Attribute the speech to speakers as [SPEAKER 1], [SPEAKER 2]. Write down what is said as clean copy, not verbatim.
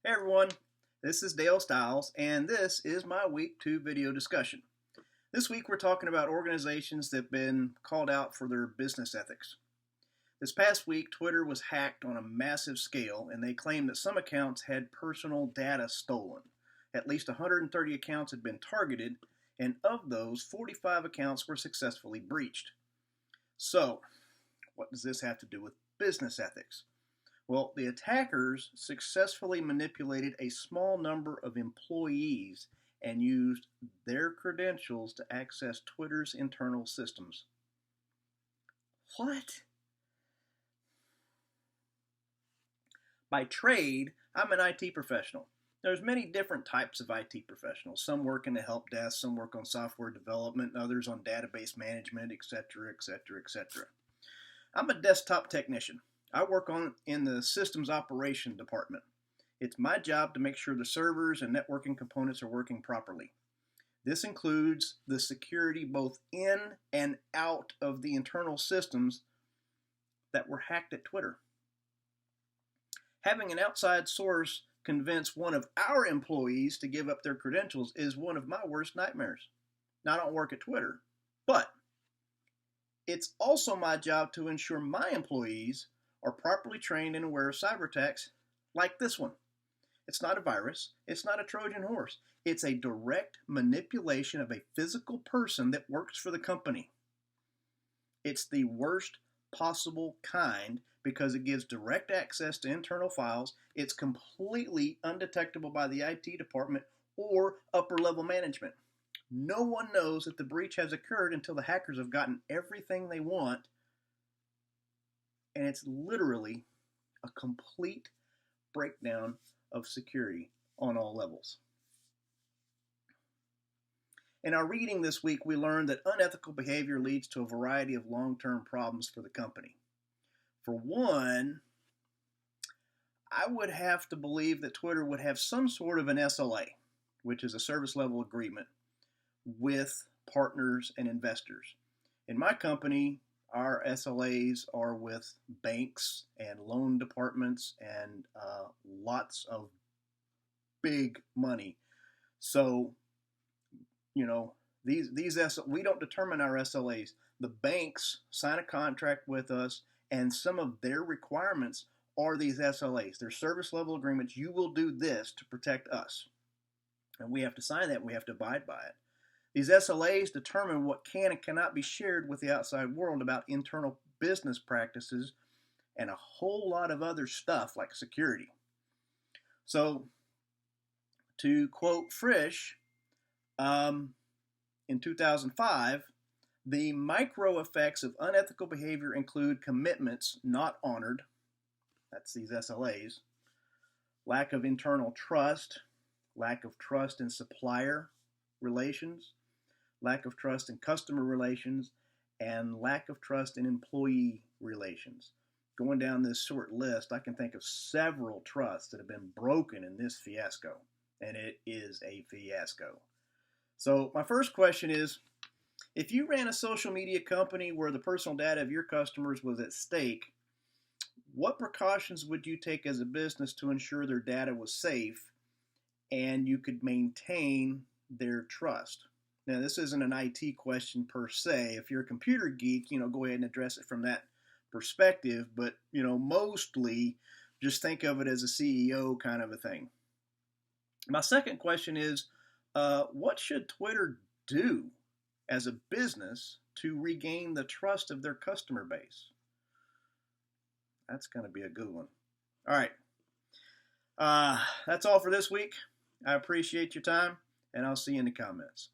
[SPEAKER 1] Hey everyone, this is Dale Stiles, and this is my Week 2 video discussion. This week we're talking about organizations that have been called out for their business ethics. This past week, Twitter was hacked on a massive scale, and they claimed that some accounts had personal data stolen. At least 130 accounts had been targeted, and of those, 45 accounts were successfully breached. So, what does this have to do with business ethics? Well, the attackers successfully manipulated a small number of employees and used their credentials to access Twitter's internal systems. What? By trade, I'm an IT professional. There's many different types of IT professionals. Some work in the help desk, some work on software development, others on database management, etc., etc., etc. I'm a desktop technician. I work in the systems operation department. It's my job to make sure the servers and networking components are working properly. This includes the security both in and out of the internal systems that were hacked at Twitter. Having an outside source convince one of our employees to give up their credentials is one of my worst nightmares. Now, I don't work at Twitter, but it's also my job to ensure my employees are properly trained and aware of cyber attacks like this one. It's not a virus. It's not a Trojan horse. It's a direct manipulation of a physical person that works for the company. It's the worst possible kind because it gives direct access to internal files. It's completely undetectable by the IT department or upper level management. No one knows that the breach has occurred until the hackers have gotten everything they want. And it's literally a complete breakdown of security on all levels. In our reading this week, we learned that unethical behavior leads to a variety of long-term problems for the company. For one, I would have to believe that Twitter would have some sort of an SLA, which is a service level agreement, with partners and investors. In my company, our SLAs are with banks and loan departments and lots of big money. So, we don't determine our SLAs. The banks sign a contract with us, and some of their requirements are these SLAs. They're service level agreements. You will do this to protect us. And we have to sign that, and we have to abide by it. These SLAs determine what can and cannot be shared with the outside world about internal business practices and a whole lot of other stuff like security. So, to quote Frisch, in 2005, the micro effects of unethical behavior include commitments not honored, that's these SLAs, lack of internal trust, lack of trust in supplier relations, lack of trust in customer relations, and lack of trust in employee relations. Going down this short list, I can think of several trusts that have been broken in this fiasco, and it is a fiasco. So my first question is, if you ran a social media company where the personal data of your customers was at stake, what precautions would you take as a business to ensure their data was safe and you could maintain their trust? Now, this isn't an IT question per se. If you're a computer geek, go ahead and address it from that perspective. But, mostly just think of it as a CEO kind of a thing. My second question is, what should Twitter do as a business to regain the trust of their customer base? That's going to be a good one. All right. That's all for this week. I appreciate your time, and I'll see you in the comments.